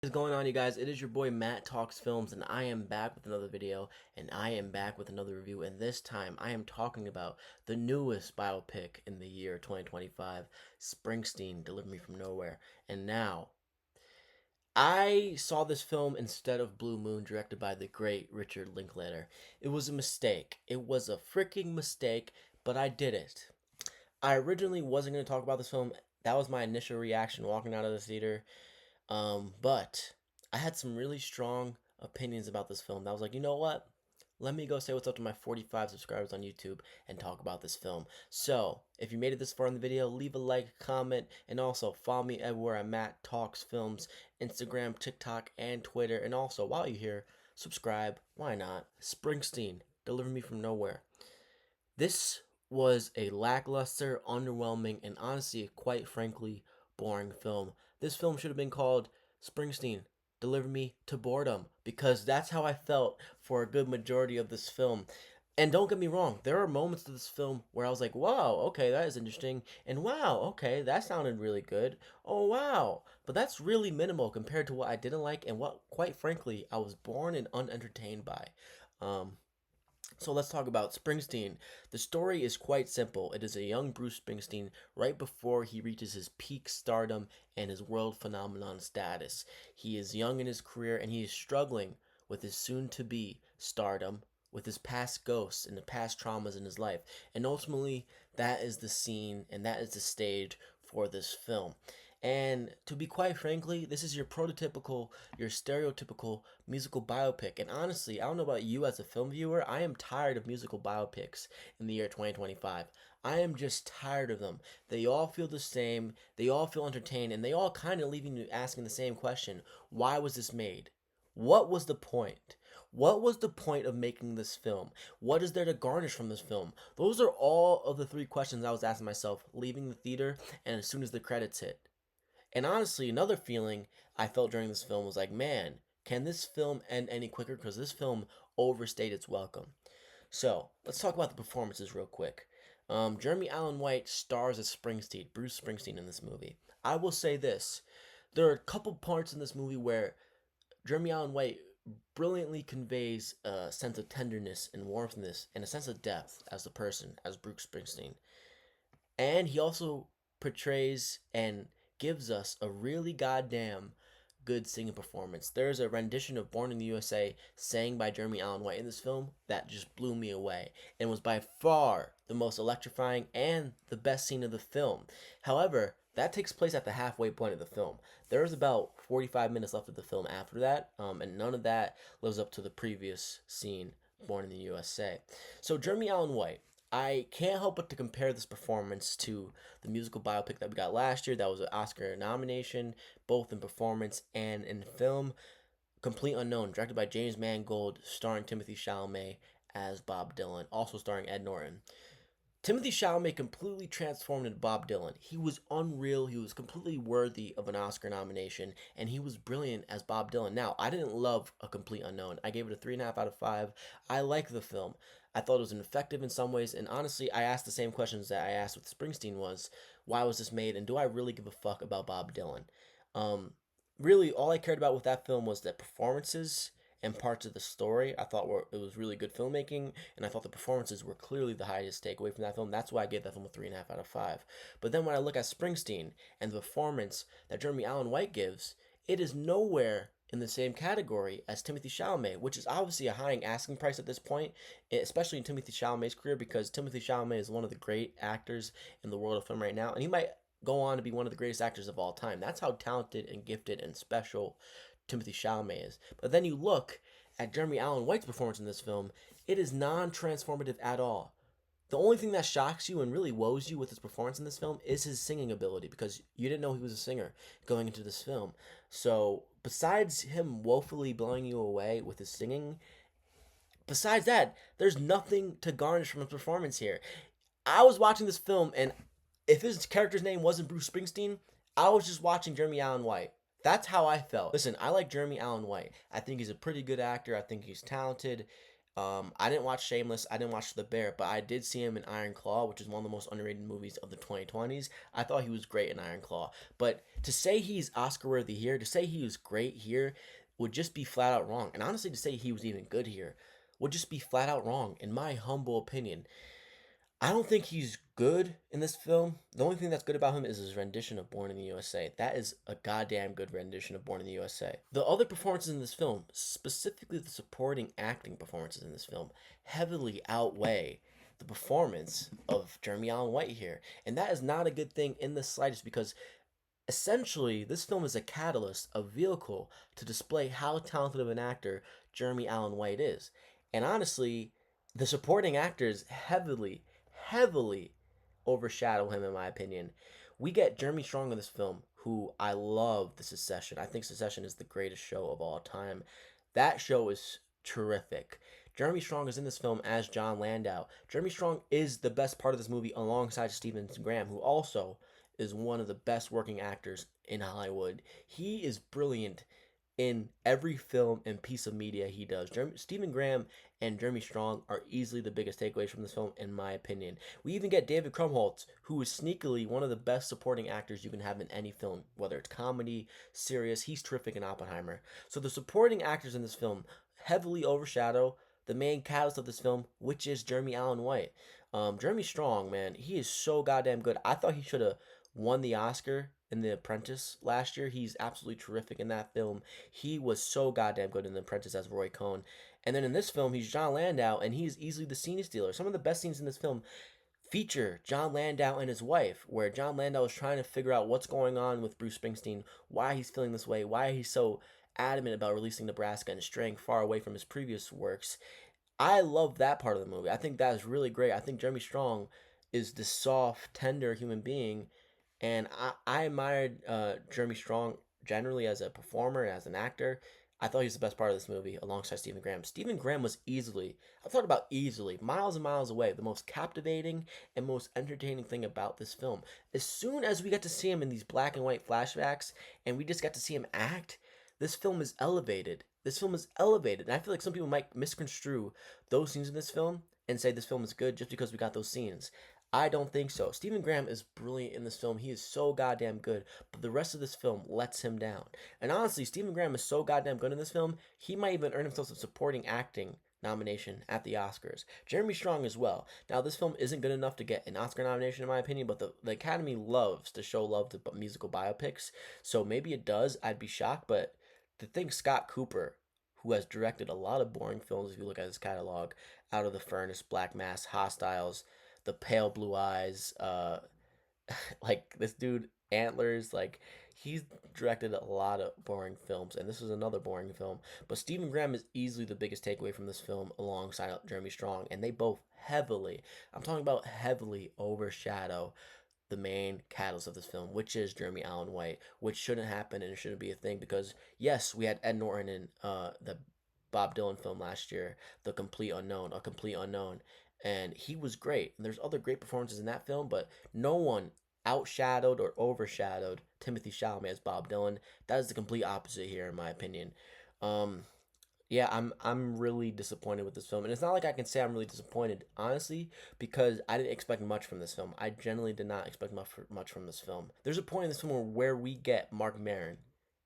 What is going on, you guys? It is your boy Matt Talks Films, and I am back with another video, and I am back with another review. And this time, I am talking about the newest biopic in the year 2025, Springsteen, Deliver Me From Nowhere. And now, I saw this film instead of Blue Moon, directed by the great Richard Linklater. It was a mistake. It was a freaking mistake, but I did it. I originally wasn't going to talk about this film. That was my initial reaction walking out of the theater. But I had some really strong opinions about this film. I was like, you know what? Let me go say what's up to my 45 subscribers on YouTube and talk about this film. So, if you made it this far in the video, leave a like, comment, and also follow me everywhere I'm Matt Talks Films, Instagram, TikTok, and Twitter. And also, while you're here, subscribe. Why not? Springsteen, Deliver Me From Nowhere. This was a lackluster, underwhelming, and honestly, quite frankly, boring film. This film should have been called Springsteen, Deliver Me to Boredom, because that's how I felt for a good majority of this film. And don't get me wrong, there are moments of this film where I was like, wow, okay, that is interesting. And wow, okay, that sounded really good. Oh, wow. But that's really minimal compared to what I didn't like and what, quite frankly, I was bored and unentertained by. So let's talk about Springsteen. The story is quite simple. It is a young Bruce Springsteen right before he reaches his peak stardom and his world phenomenon status. He is young in his career and he is struggling with his soon to be stardom, with his past ghosts and the past traumas in his life. And ultimately, that is the scene and that is the stage for this film. And to be quite frankly, this is your prototypical, your stereotypical musical biopic. And honestly, I don't know about you as a film viewer, I am tired of musical biopics in the year 2025. I am just tired of them. They all feel the same, they all feel entertained, and they all kind of leaving you asking the same question. Why was this made? What was the point? What was the point of making this film? What is there to garnish from this film? Those are all of the three questions I was asking myself leaving the theater and as soon as the credits hit. And honestly, another feeling I felt during this film was like, man, can this film end any quicker? Because this film overstayed its welcome. So let's talk about the performances real quick. Jeremy Allen White stars as Springsteen, Bruce Springsteen, in this movie. I will say this: there are a couple parts in this movie where Jeremy Allen White brilliantly conveys a sense of tenderness and warmthness and a sense of depth as a person, as Bruce Springsteen. And he also portrays and gives us a really goddamn good singing performance. There's a rendition of Born in the USA sang by Jeremy Allen White in this film that just blew me away and was by far the most electrifying and the best scene of the film. However, that takes place at the halfway point of the film. There's about 45 minutes left of the film after that, and none of that lives up to the previous scene, Born in the USA. So Jeremy Allen White, I can't help but to compare this performance to the musical biopic that we got last year. That was an Oscar nomination, both in performance and in film. Complete Unknown, directed by James Mangold, starring Timothy Chalamet as Bob Dylan, also starring Ed Norton. Timothy Chalamet completely transformed into Bob Dylan. He was unreal. He was completely worthy of an Oscar nomination, and he was brilliant as Bob Dylan. Now, I didn't love A Complete Unknown. I gave it a 3.5 out of 5. I like the film. I thought it was effective in some ways, and honestly, I asked the same questions that I asked with Springsteen was, why was this made, and do I really give a fuck about Bob Dylan? Really, all I cared about with that film was the performances and parts of the story. I thought it was really good filmmaking, and I thought the performances were clearly the highest takeaway from that film. That's why I gave that film a 3.5 out of 5. But then when I look at Springsteen and the performance that Jeremy Allen White gives, it is nowhere in the same category as Timothy Chalamet, which is obviously a high asking price at this point, especially in Timothy Chalamet's career, because Timothy Chalamet is one of the great actors in the world of film right now, and he might go on to be one of the greatest actors of all time. That's how talented and gifted and special Timothy Chalamet is. But then you look at Jeremy Allen White's performance in this film, it is non-transformative at all. The only thing that shocks you and really woes you with his performance in this film is his singing ability, because you didn't know he was a singer going into this film. So besides him woefully blowing you away with his singing, besides that, there's nothing to garnish from his performance here. I was watching this film, and if his character's name wasn't Bruce Springsteen, I was just watching Jeremy Allen White. That's how I felt. Listen, I like Jeremy Allen White. I think he's a pretty good actor. I think he's talented. I didn't watch Shameless. I didn't watch The Bear, but I did see him in Iron Claw, which is one of the most underrated movies of the 2020s. I thought he was great in Iron Claw. But to say he's Oscar worthy here, to say he was great here, would just be flat out wrong. And honestly, to say he was even good here would just be flat out wrong, in my humble opinion. I don't think he's good in this film. The only thing that's good about him is his rendition of Born in the USA. That is a goddamn good rendition of Born in the USA. The other performances in this film, specifically the supporting acting performances in this film, heavily outweigh the performance of Jeremy Allen White here. And that is not a good thing in the slightest, because essentially this film is a catalyst, a vehicle to display how talented of an actor Jeremy Allen White is. And honestly, the supporting actors heavily overshadow him, in my opinion. We get Jeremy Strong in this film, who I love. The Succession. I think Succession is the greatest show of all time. That show is terrific. Jeremy Strong is in this film as John Landau. Jeremy Strong is the best part of this movie alongside Stephen Graham, who also is one of the best working actors in Hollywood. He is brilliant in every film and piece of media he does. Stephen Graham and Jeremy Strong are easily the biggest takeaways from this film, in my opinion. We even get David Krumholtz, who is sneakily one of the best supporting actors you can have in any film, whether it's comedy, serious. He's terrific in Oppenheimer. So the supporting actors in this film heavily overshadow the main catalyst of this film, which is Jeremy Allen White. Jeremy Strong, man, he is so goddamn good. I thought he should have won the Oscar in The Apprentice last year. He's absolutely terrific in that film. He was so goddamn good in The Apprentice as Roy Cohn. And then in this film, he's John Landau, and he's easily the scene stealer. Some of the best scenes in this film feature John Landau and his wife, where John Landau is trying to figure out what's going on with Bruce Springsteen, why he's feeling this way, why he's so adamant about releasing Nebraska and straying far away from his previous works. I love that part of the movie. I think that is really great. I think Jeremy Strong is the soft, tender human being, and I admired Jeremy Strong generally as a performer, as an actor. I thought he was the best part of this movie alongside Stephen Graham. Stephen Graham was easily, I'm talking about easily, miles and miles away, the most captivating and most entertaining thing about this film. As soon as we get to see him in these black and white flashbacks and we just got to see him act, this film is elevated. This film is elevated. And I feel like some people might misconstrue those scenes in this film and say this film is good just because we got those scenes. I don't think so. Stephen Graham is brilliant in this film. He is so goddamn good, but the rest of this film lets him down. And honestly, Stephen Graham is so goddamn good in this film, he might even earn himself a supporting acting nomination at the Oscars. Jeremy Strong as well. Now, this film isn't good enough to get an Oscar nomination, in my opinion, but the Academy loves to show love to musical biopics, so maybe it does. I'd be shocked, but to think Scott Cooper, who has directed a lot of boring films if you look at his catalog, Out of the Furnace, Black Mass, Hostiles, The Pale Blue Eyes, like this dude Antlers, like he's directed a lot of boring films, and this is another boring film. But Stephen Graham is easily the biggest takeaway from this film alongside Jeremy Strong, and they both heavily, I'm talking about heavily, overshadow the main catalyst of this film, which is Jeremy Allen White, which shouldn't happen and it shouldn't be a thing, because yes, we had Ed Norton in the Bob Dylan film last year, The Complete Unknown, A Complete Unknown, and he was great. And there's other great performances in that film, but no one outshadowed or overshadowed Timothy Chalamet as Bob Dylan. That is the complete opposite here, in my opinion. Um, yeah, I'm really disappointed with this film, and it's not like I can say I'm really disappointed, honestly, because I didn't expect much from this film. I generally did not expect much from this film. There's a point in this film where we get Mark Maron,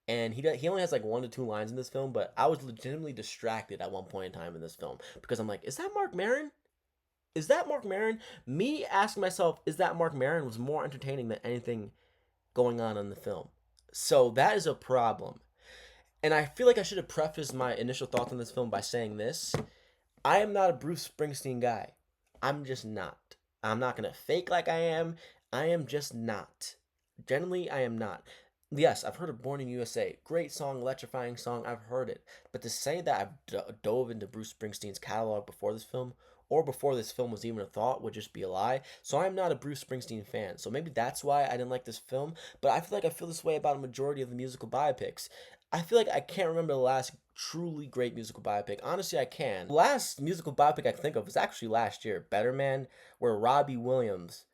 and he only has like 1 to 2 lines in this film, but I was legitimately distracted at one point in time in this film because I'm like, is that Mark Maron? Is that Mark Maron? Me asking myself, is that Mark Maron, was more entertaining than anything going on in the film. So that is a problem. And I feel like I should have prefaced my initial thoughts on this film by saying this. I am not a Bruce Springsteen guy. I'm just not. I'm not going to fake like I am. I am just not. Generally, I am not. Yes, I've heard of Born in USA. Great song, electrifying song. I've heard it. But to say that I've dove into Bruce Springsteen's catalog before this film, or before this film was even a thought, would just be a lie. So I'm not a Bruce Springsteen fan. So maybe that's why I didn't like this film. But I feel like I feel this way about a majority of the musical biopics. I feel like I can't remember the last truly great musical biopic. Honestly, I can. The last musical biopic I can think of was actually last year, Better Man, where Robbie Williams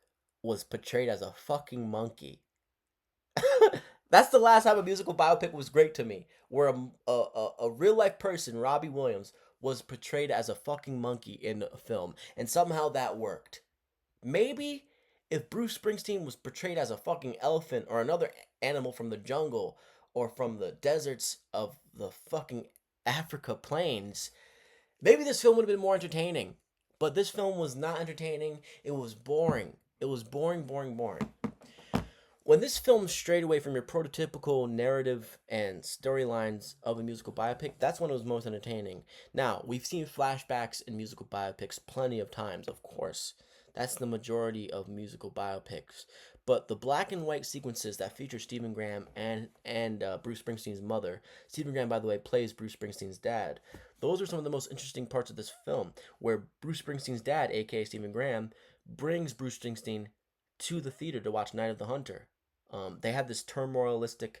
was portrayed as a fucking monkey. That's the last time a musical biopic was great to me, where a real life person, Robbie Williams, was portrayed as a fucking monkey in a film, and somehow that worked. Maybe if Bruce Springsteen was portrayed as a fucking elephant or another animal from the jungle or from the deserts of the fucking Africa plains, maybe this film would have been more entertaining. But this film was not entertaining. It was boring. It was boring, boring, boring. When this film strayed away from your prototypical narrative and storylines of a musical biopic, that's when it was most entertaining. Now, we've seen flashbacks in musical biopics plenty of times, of course. That's the majority of musical biopics. But the black and white sequences that feature Stephen Graham and Bruce Springsteen's mother, Stephen Graham, by the way, plays Bruce Springsteen's dad. Those are some of the most interesting parts of this film, where Bruce Springsteen's dad, aka Stephen Graham, brings Bruce Springsteen to the theater to watch Night of the Hunter. They have this turmoilistic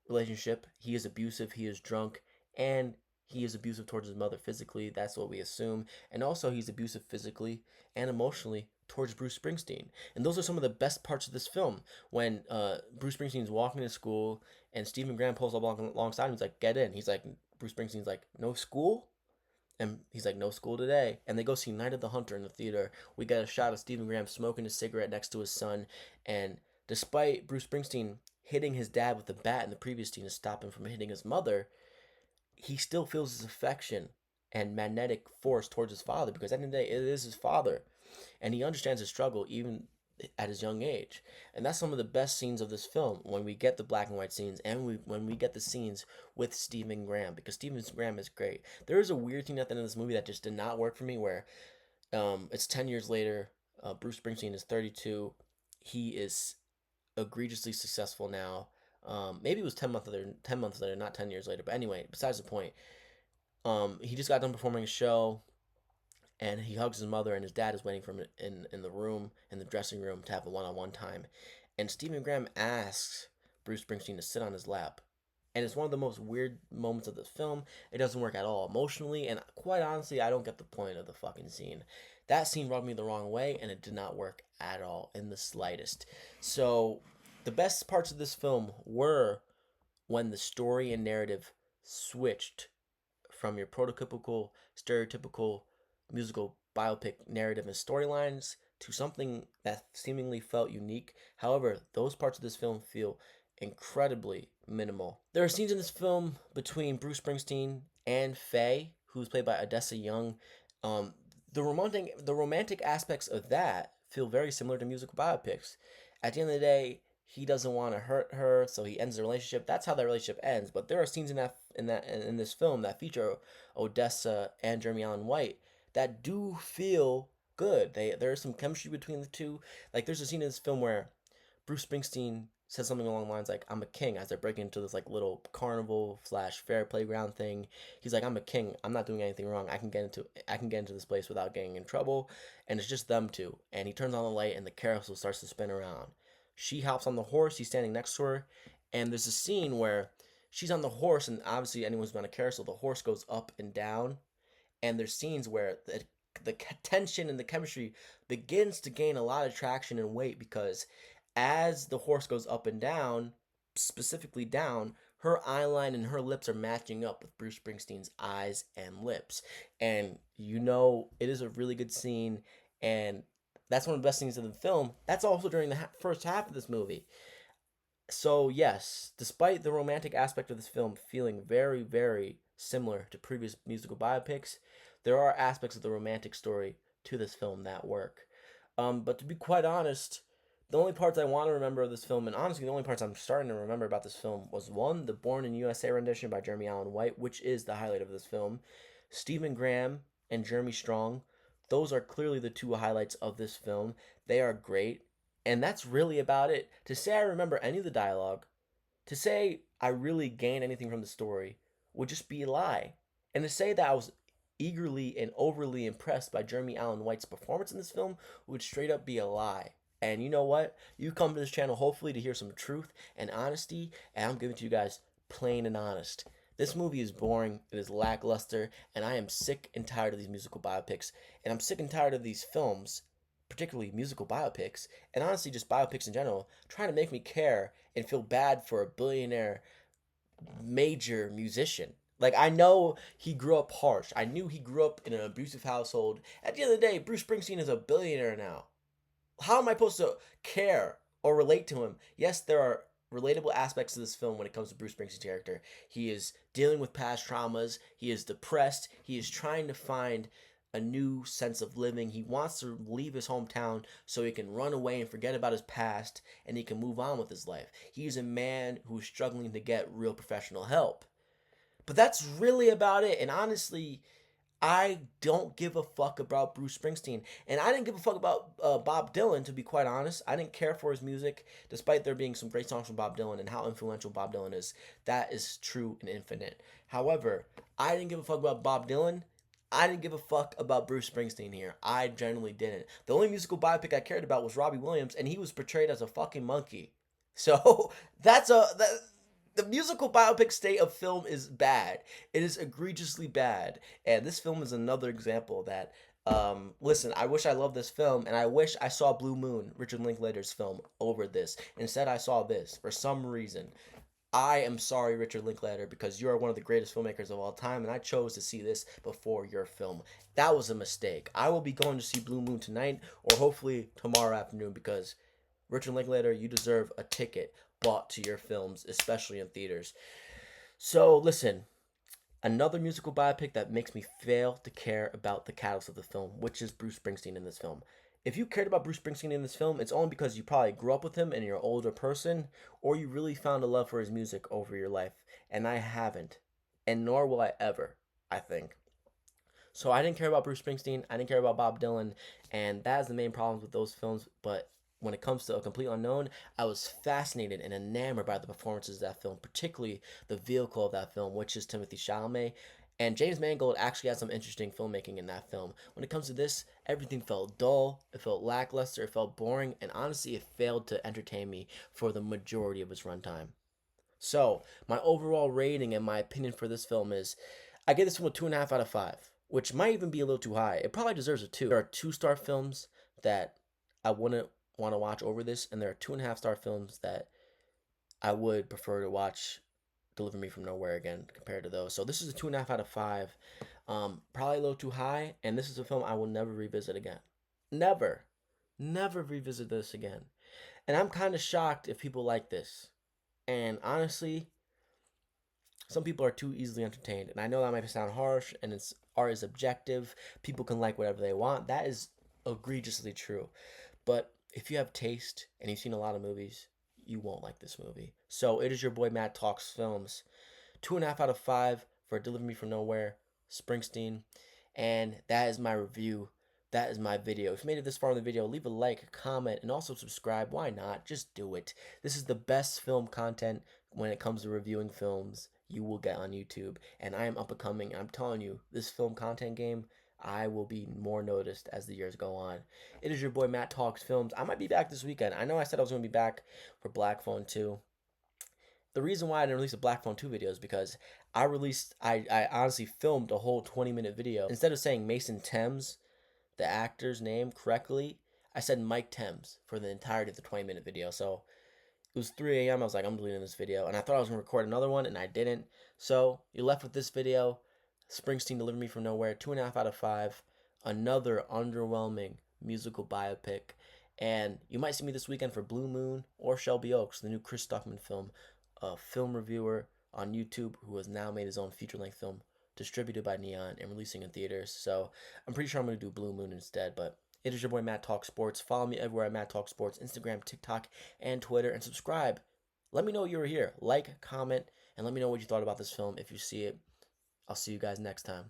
relationship. He is abusive, he is drunk, and he is abusive towards his mother physically. That's what we assume. And also, he's abusive physically and emotionally towards Bruce Springsteen. And those are some of the best parts of this film. When Bruce Springsteen's walking to school and Stephen Graham pulls up alongside him, he's like, "Get in." He's like, Bruce Springsteen's like, "No school?" And he's like, "No school today." And they go see Night of the Hunter in the theater. We get a shot of Stephen Graham smoking a cigarette next to his son. And despite Bruce Springsteen hitting his dad with a bat in the previous scene to stop him from hitting his mother, he still feels his affection and magnetic force towards his father, because at the end of the day, it is his father. And he understands his struggle even at his young age. And that's some of the best scenes of this film, when we get the black and white scenes and when we get the scenes with Stephen Graham, because Stephen Graham is great. There is a weird thing at the end of this movie that just did not work for me, where it's 10 years later. Bruce Springsteen is 32. He is egregiously successful now. Maybe it was 10 months later, not 10 years later. But anyway, besides the point, he just got done performing a show, and he hugs his mother, and his dad is waiting for him in the room, in the dressing room, to have a one-on-one time. And Stephen Graham asks Bruce Springsteen to sit on his lap. And it's one of the most weird moments of the film. It doesn't work at all emotionally, and quite honestly, I don't get the point of the fucking scene. That scene rubbed me the wrong way, and it did not work at all, in the slightest. So, the best parts of this film were when the story and narrative switched from your prototypical, stereotypical musical biopic narrative and storylines to something that seemingly felt unique. However, those parts of this film feel incredibly minimal. There are scenes in this film between Bruce Springsteen and Faye, who's played by Odessa Young. The romantic aspects of that feel very similar to musical biopics. At the end of the day, he doesn't want to hurt her, so he ends the relationship. That's how that relationship ends. But there are scenes in this film that feature Odessa and Jeremy Allen White that do feel good. There is some chemistry between the two. Like, there's a scene in this film where Bruce Springsteen says something along the lines like, "I'm a king," as they're breaking into this like little carnival / fair playground thing. He's like, "I'm a king. I'm not doing anything wrong. I can get into this place without getting in trouble." And it's just them two. And he turns on the light, and the carousel starts to spin around. She hops on the horse. He's standing next to her, and there's a scene where she's on the horse, and obviously anyone who's been on a carousel, the horse goes up and down. And there's scenes where the tension and the chemistry begins to gain a lot of traction and weight, because as the horse goes up and down, specifically down, her eyeline and her lips are matching up with Bruce Springsteen's eyes and lips. And it is a really good scene, and that's one of the best scenes of the film. That's also during the first half of this movie. So yes, despite the romantic aspect of this film feeling very, very similar to previous musical biopics, there are aspects of the romantic story to this film that work. But to be quite honest, the only parts I want to remember of this film, and honestly the only parts I'm starting to remember about this film, was one, the Born in USA rendition by Jeremy Allen White, which is the highlight of this film. Stephen Graham and Jeremy Strong, those are clearly the two highlights of this film. They are great. And that's really about it. To say I remember any of the dialogue, to say I really gained anything from the story, would just be a lie. And to say that I was eagerly and overly impressed by Jeremy Allen White's performance in this film would straight up be a lie. And you know what? You come to this channel hopefully to hear some truth and honesty, and I'm giving it to you guys plain and honest. This movie is boring, it is lackluster, and I am sick and tired of these musical biopics, and I'm sick and tired of these films, particularly musical biopics, and honestly just biopics in general, trying to make me care and feel bad for a billionaire major musician. Like, I know he grew up harsh. I knew he grew up in an abusive household. At the end of the day, Bruce Springsteen is a billionaire now. How am I supposed to care or relate to him? Yes, there are relatable aspects to this film when it comes to Bruce Springsteen's character. He is dealing with past traumas. He is depressed. He is trying to find a new sense of living. He wants to leave his hometown so he can run away and forget about his past and he can move on with his life. He's a man who's struggling to get real professional help. But that's really about it. And honestly, I don't give a fuck about Bruce Springsteen. And I didn't give a fuck about Bob Dylan, to be quite honest. I didn't care for his music, despite there being some great songs from Bob Dylan and how influential Bob Dylan is. That is true and infinite. However, I didn't give a fuck about Bob Dylan. I didn't give a fuck about Bruce Springsteen here. I genuinely didn't. The only musical biopic I cared about was Robbie Williams, and he was portrayed as a fucking monkey. So the musical biopic state of film is bad. It is egregiously bad. And this film is another example that, listen, I wish I loved this film, and I wish I saw Blue Moon, Richard Linklater's film, over this. Instead, I saw this for some reason. I am sorry, Richard Linklater, because you are one of the greatest filmmakers of all time, and I chose to see this before your film. That was a mistake. I will be going to see Blue Moon tonight, or hopefully tomorrow afternoon, because Richard Linklater, you deserve a ticket bought to your films, especially in theaters. So, listen, another musical biopic that makes me fail to care about the catalyst of the film, which is Bruce Springsteen in this film. If you cared about Bruce Springsteen in this film, it's only because you probably grew up with him and you're an older person, or you really found a love for his music over your life. And I haven't. And nor will I ever, I think. So I didn't care about Bruce Springsteen. I didn't care about Bob Dylan. And that is the main problem with those films. But when it comes to A Complete Unknown, I was fascinated and enamored by the performances of that film, particularly the vehicle of that film, which is Timothée Chalamet. And James Mangold actually had some interesting filmmaking in that film. When it comes to this, everything felt dull, it felt lackluster, it felt boring, and honestly, it failed to entertain me for the majority of its runtime. So, my overall rating and my opinion for this film is, I give this film a 2.5 out of 5, which might even be a little too high. It probably deserves a 2. There are 2-star films that I wouldn't want to watch over this, and there are 2.5-star films that I would prefer to watch Deliver Me From Nowhere again compared to those. So this is a 2.5 out of 5. Probably a little too high, and this is a film I will never revisit again. Never. Never revisit this again. And I'm kind of shocked if people like this. And honestly, some people are too easily entertained. And I know that might sound harsh, and art is objective. People can like whatever they want. That is egregiously true. But if you have taste and you've seen a lot of movies, you won't like this movie. So it is your boy Matt Talks Films. 2.5 out of 5 for Deliver Me From Nowhere, Springsteen. And that is my review. That is my video. If you made it this far in the video, leave a like, comment, and also subscribe. Why not? Just do it. This is the best film content when it comes to reviewing films you will get on YouTube. And I am up and coming. I'm telling you, this film content game, I will be more noticed as the years go on. It is your boy Matt Talks Films. I might be back this weekend. I know I said I was going to be back for Black Phone 2. The reason why I didn't release a Black Phone 2 video is because I honestly filmed a whole 20-minute video. Instead of saying Mason Thames, the actor's name, correctly, I said Mike Thames for the entirety of the 20-minute video. So it was 3 a.m. I was like, I'm deleting this video. And I thought I was going to record another one, and I didn't. So you're left with this video. Springsteen, Deliver Me From Nowhere, 2.5 out of 5. Another underwhelming musical biopic. And you might see me this weekend for Blue Moon or Shelby Oaks, the new Chris Stuckman film. A film reviewer on YouTube who has now made his own feature-length film, distributed by Neon and releasing in theaters. So I'm pretty sure I'm going to do Blue Moon instead. But it is your boy Matt Talk Sports. Follow me everywhere at Matt Talk Sports, Instagram, TikTok, and Twitter. And subscribe. Let me know you were here. Like, comment, and let me know what you thought about this film if you see it. I'll see you guys next time.